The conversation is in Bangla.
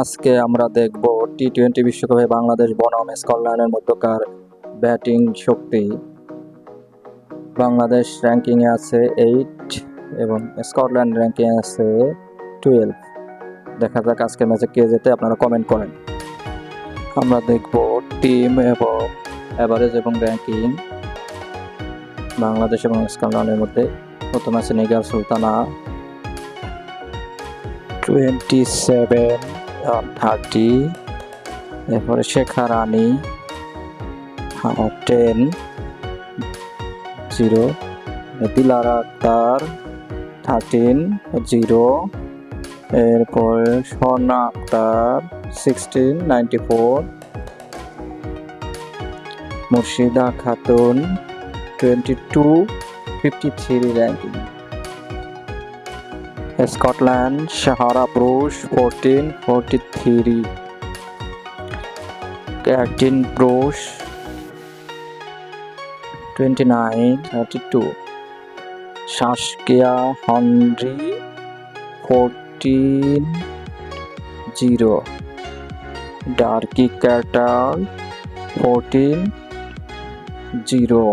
আজকে আমরা দেখব টি-20 বিশ্বকাপে বাংলাদেশ বনাম স্কটল্যান্ডের মধ্যকার ব্যাটিং শক্তি। বাংলাদেশ র্যাঙ্কিংয়ে আছে 8 এবং স্কটল্যান্ড র্যাঙ্কিংয়ে আছে 12। দেখা যাক আজকের ম্যাচে কে জেতে, আপনারা কমেন্ট করেন। আমরা দেখব টিম এবং এভারেজ এবং র্যাঙ্কিং বাংলাদেশ এবং স্কটল্যান্ডের মধ্যে। প্রথম আছে নিগার সুলতানা 27/30, এরপরে শেখা রানী 10-0, দিলারা আক্তার 13-0, এরপরে Swarna Akter 16-94, Murshida Khatun 22-53 ranking. Scotland Sarah Bryce 14-43, Kathryn Bryce 29-32, Saskia Horley 14-0, Darcey Carter 14-0।